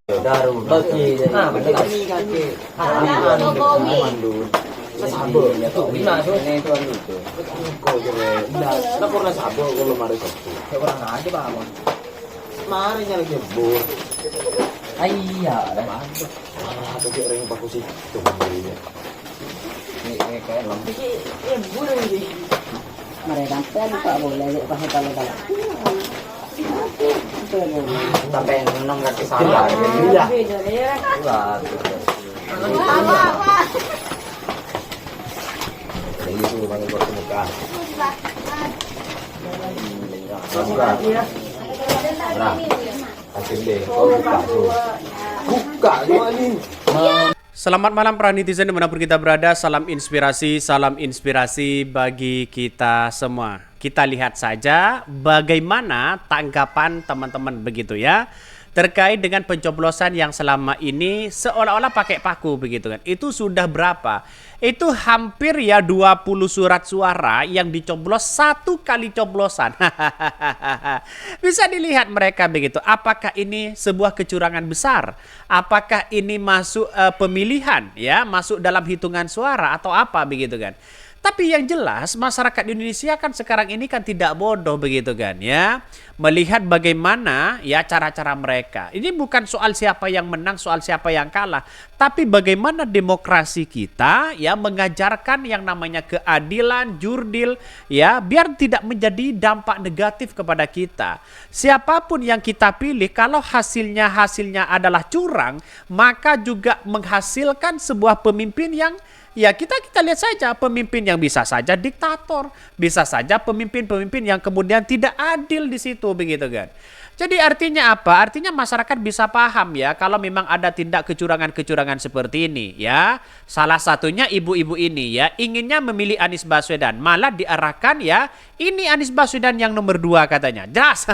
Daru bagi betul kami kaki mandu sabo ya to bina so ne to anu to ko jere na purna sabo ko lo mari sabtu ya orang aja bang mari nya lagi bu ayya lah to ki orang bagus itu ya ini kayak lampu ya bu ini mereka kan tak boleh pakai kalau sampai 6 kaki salah iya itu bang pertemukan buka ini. Selamat malam para netizen dimanapun kita berada. Salam inspirasi bagi kita semua. Kita lihat saja bagaimana tanggapan teman-teman begitu ya, terkait dengan pencoblosan yang selama ini seolah-olah pakai paku begitu kan. Itu sudah berapa? Itu hampir ya 20 surat suara yang dicoblos satu kali coblosan. Bisa dilihat mereka begitu. Apakah ini sebuah kecurangan besar? Apakah ini masuk pemilihan ya, masuk dalam hitungan suara atau apa begitu kan? Tapi yang jelas masyarakat Indonesia kan sekarang ini kan tidak bodoh begitu kan ya. Melihat bagaimana ya cara-cara mereka. Ini bukan soal siapa yang menang, soal siapa yang kalah. Tapi bagaimana demokrasi kita ya mengajarkan yang namanya keadilan, jurdil ya. Biar tidak menjadi dampak negatif kepada kita. Siapapun yang kita pilih kalau hasilnya adalah curang. Maka juga menghasilkan sebuah pemimpin yang ya kita lihat saja, pemimpin yang bisa saja diktator, bisa saja pemimpin-pemimpin yang kemudian tidak adil di situ begitu kan. Jadi artinya apa? Artinya masyarakat bisa paham ya kalau memang ada tindak kecurangan-kecurangan seperti ini ya. Salah satunya ibu-ibu ini ya inginnya memilih Anies Baswedan, malah diarahkan ya ini Anies Baswedan yang nomor 2 katanya. Jelas.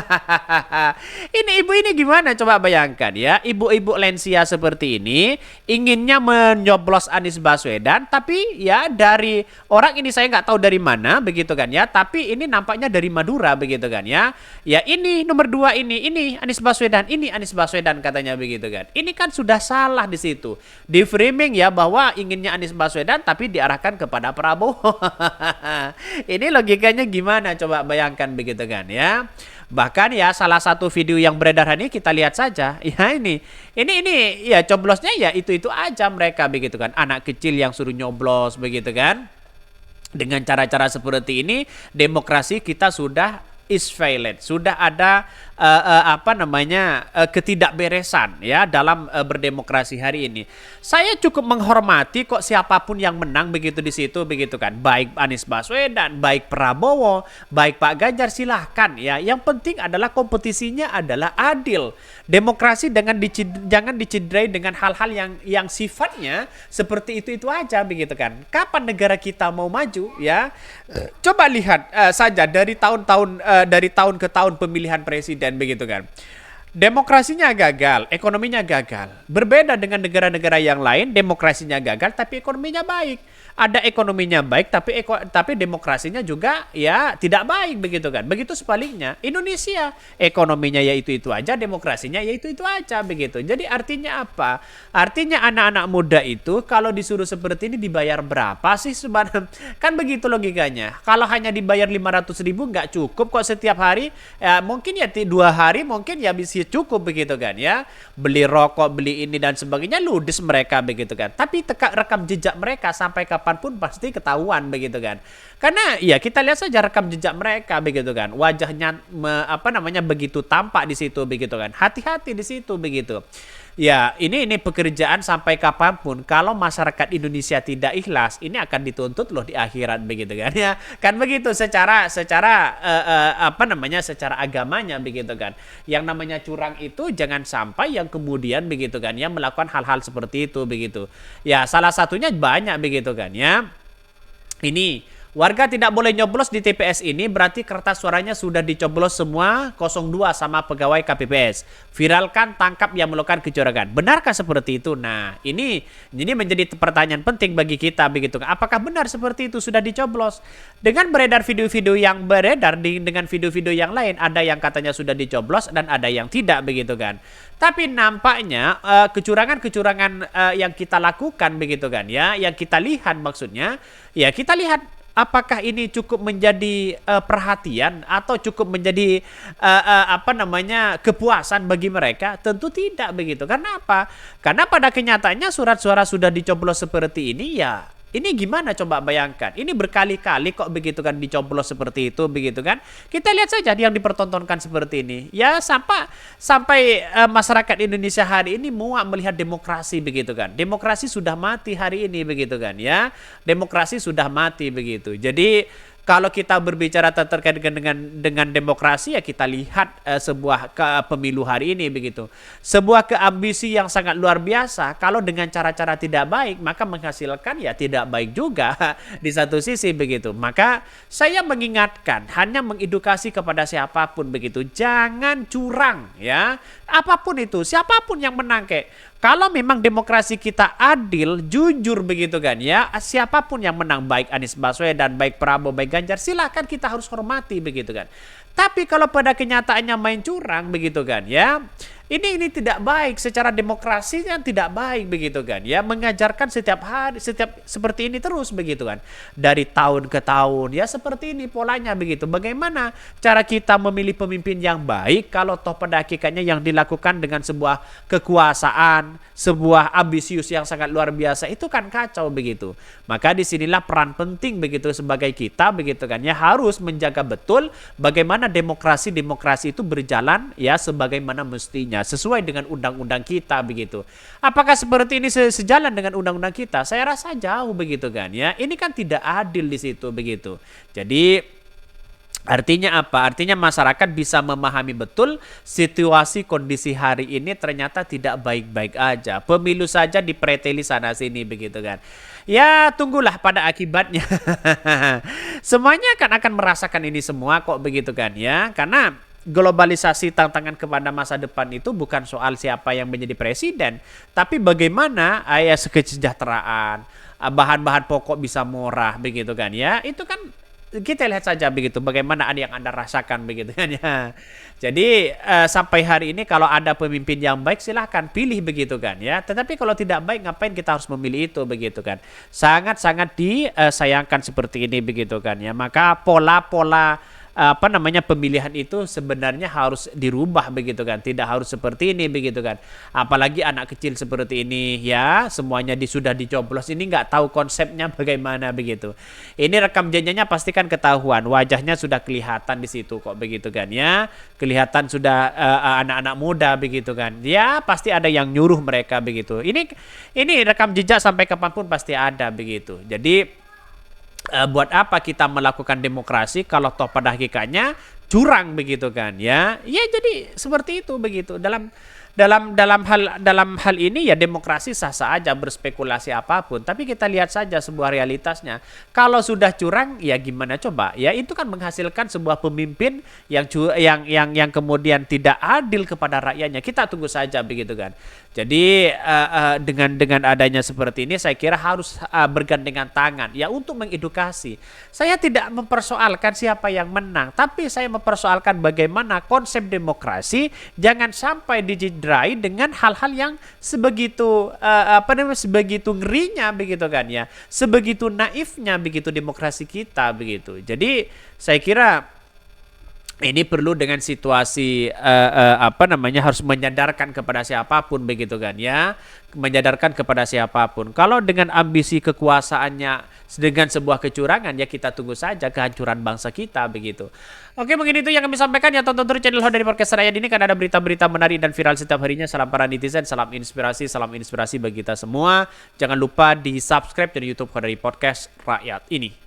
Ini ibu ini gimana coba bayangkan ya. Ibu-ibu lansia seperti ini inginnya menyoblos Anies Baswedan, tapi ya dari orang ini saya nggak tahu dari mana begitu kan ya. Tapi ini nampaknya dari Madura begitu kan ya. Ya ini nomor 2 ini Anies Baswedan, ini Anies Baswedan katanya begitu kan. Ini kan sudah salah di situ. Di framing ya bahwa inginnya Anies Baswedan tapi diarahkan kepada Prabowo. Ini logikanya gimana coba bayangkan begitu kan ya. Bahkan ya salah satu video yang beredar ini kita lihat saja. Ya ini ya coblosnya ya itu aja mereka begitu kan. Anak kecil yang suruh nyoblos begitu kan. Dengan cara-cara seperti ini demokrasi kita sudah is violent, sudah ada ketidakberesan ya dalam berdemokrasi hari ini. Saya cukup menghormati kok siapapun yang menang begitu di situ begitu kan, baik Anies Baswedan, baik Prabowo, baik Pak Ganjar, silahkan ya. Yang penting adalah kompetisinya adalah adil. Demokrasi jangan dicederai dengan hal-hal yang sifatnya seperti itu aja begitu kan. Kapan negara kita mau maju ya? Coba lihat saja dari tahun ke tahun pemilihan presiden begitu kan. Demokrasinya gagal, ekonominya gagal. Berbeda dengan negara-negara yang lain, demokrasinya gagal tapi ekonominya baik. Ada ekonominya baik tapi demokrasinya juga ya tidak baik begitu kan. Begitu sebaliknya, Indonesia ekonominya ya itu aja, demokrasinya ya itu aja begitu. Jadi artinya apa? Artinya anak-anak muda itu kalau disuruh seperti ini dibayar berapa sih sebenarnya? Kan begitu logikanya. Kalau hanya dibayar 500.000 nggak cukup kok setiap hari. Ya, mungkin ya 2 hari mungkin ya bisa cukup begitu kan ya. Beli rokok, beli ini dan sebagainya ludes mereka begitu kan. Tapi rekam jejak mereka sampai kapanpun pasti ketahuan begitu kan. Karena ya kita lihat saja rekam jejak mereka begitu kan. Wajahnya begitu tampak di situ begitu kan. Hati-hati di situ begitu. Ya ini pekerjaan sampai kapanpun. Kalau masyarakat Indonesia tidak ikhlas, ini akan dituntut loh di akhirat begitu kan ya. Kan begitu secara agamanya begitu kan. Yang namanya curang itu jangan sampai yang kemudian begitu kan ya melakukan hal-hal seperti itu begitu. Ya salah satunya banyak begitu kan ya. Ini Warga tidak boleh nyoblos di TPS ini, berarti kertas suaranya sudah dicoblos semua 02 sama pegawai KPPS. Viralkan, tangkap yang melakukan kecurangan. Benarkah seperti itu? Nah, ini menjadi pertanyaan penting bagi kita begitu. Apakah benar seperti itu sudah dicoblos? Dengan beredar video-video yang beredar dengan video-video yang lain, ada yang katanya sudah dicoblos dan ada yang tidak begitu kan. Tapi nampaknya kecurangan-kecurangan yang kita lakukan begitu kan ya, yang kita lihat maksudnya, ya kita lihat apakah ini cukup menjadi perhatian atau cukup menjadi kepuasan bagi mereka? Tentu tidak begitu. Karena apa? Karena pada kenyataannya surat suara sudah dicoblos seperti ini ya. Ini gimana coba bayangkan? Ini berkali-kali kok begitu kan dicoblos seperti itu begitu kan? Kita lihat saja yang dipertontonkan seperti ini. Ya sampai masyarakat Indonesia hari ini muak melihat demokrasi begitu kan? Demokrasi sudah mati hari ini begitu kan ya? Demokrasi sudah mati begitu. Jadi kalau kita berbicara terkait dengan demokrasi ya kita lihat sebuah pemilu hari ini begitu. Sebuah keambisi yang sangat luar biasa kalau dengan cara-cara tidak baik maka menghasilkan ya tidak baik juga di satu sisi begitu. Maka saya mengingatkan hanya mengedukasi kepada siapapun begitu. Jangan curang ya. Apapun itu, siapapun yang menang kalau memang demokrasi kita adil, jujur begitu kan ya, siapapun yang menang baik Anies Baswedan, baik Prabowo, baik Ganjar, silakan kita harus hormati begitu kan. Tapi kalau pada kenyataannya main curang begitu kan ya, ini tidak baik secara demokrasi yang tidak baik begitu kan ya, mengajarkan setiap hari seperti ini terus begitu kan, dari tahun ke tahun ya seperti ini polanya begitu. Bagaimana cara kita memilih pemimpin yang baik kalau toh pada hakikatnya yang dilakukan dengan sebuah kekuasaan, sebuah ambisius yang sangat luar biasa, itu kan kacau begitu. Maka disinilah peran penting begitu sebagai kita begitu kan ya, harus menjaga betul bagaimana demokrasi itu berjalan ya sebagaimana mestinya, sesuai dengan undang-undang kita begitu. Apakah seperti ini sejalan dengan undang-undang kita? Saya rasa jauh begitu kan ya. Ini kan tidak adil di situ begitu. Jadi artinya apa? Artinya masyarakat bisa memahami betul situasi kondisi hari ini ternyata tidak baik-baik aja. Pemilu saja dipreteli sana sini begitu kan. Ya tunggulah pada akibatnya. Semuanya akan merasakan ini semua kok begitu kan ya. Karena globalisasi tantangan kepada masa depan itu bukan soal siapa yang menjadi presiden, tapi bagaimana kesejahteraan, bahan-bahan pokok bisa murah begitu kan ya. Itu kan kita lihat saja begitu bagaimana yang Anda rasakan begitu kan ya. Jadi sampai hari ini kalau ada pemimpin yang baik silahkan pilih begitu kan ya. Tetapi kalau tidak baik ngapain kita harus memilih itu begitu kan. Sangat-sangat disayangkan seperti ini begitu kan ya. Maka pola-pola pemilihan itu sebenarnya harus dirubah begitu kan, tidak harus seperti ini begitu kan. Apalagi anak kecil seperti ini ya, semuanya sudah dicoblos, ini nggak tahu konsepnya bagaimana begitu. Ini rekam jejaknya pasti kan ketahuan, wajahnya sudah kelihatan di situ kok begitu kan ya, kelihatan sudah anak-anak muda begitu kan ya, pasti ada yang nyuruh mereka begitu. Ini rekam jejak sampai kapanpun pasti ada begitu. Jadi buat apa kita melakukan demokrasi kalau toh pada hakikatnya curang begitu kan ya. Ya jadi seperti itu begitu. Dalam hal ini ya demokrasi sah-sah aja berspekulasi apapun, tapi kita lihat saja sebuah realitasnya. Kalau sudah curang ya gimana coba? Ya itu kan menghasilkan sebuah pemimpin yang kemudian tidak adil kepada rakyatnya. Kita tunggu saja begitu kan. Jadi dengan adanya seperti ini saya kira harus bergandengan tangan ya untuk mengedukasi. Saya tidak mempersoalkan siapa yang menang, tapi saya mempersoalkan bagaimana konsep demokrasi jangan sampai dicederai dengan hal-hal yang sebegitu sebegitu ngerinya begitu kan ya, sebegitu naifnya begitu demokrasi kita begitu. Jadi saya kira ini perlu dengan situasi harus menyadarkan kepada siapapun begitu kan ya, menyadarkan kepada siapapun. Kalau dengan ambisi kekuasaannya dengan sebuah kecurangan ya kita tunggu saja kehancuran bangsa kita begitu. Oke, mungkin itu yang kami sampaikan ya. Tonton terus channel Hot dari Podcast Rakyat ini karena ada berita-berita menarik dan viral setiap harinya. Salam para netizen, salam inspirasi bagi kita semua. Jangan lupa di subscribe dari YouTube Hot dari Podcast Rakyat ini.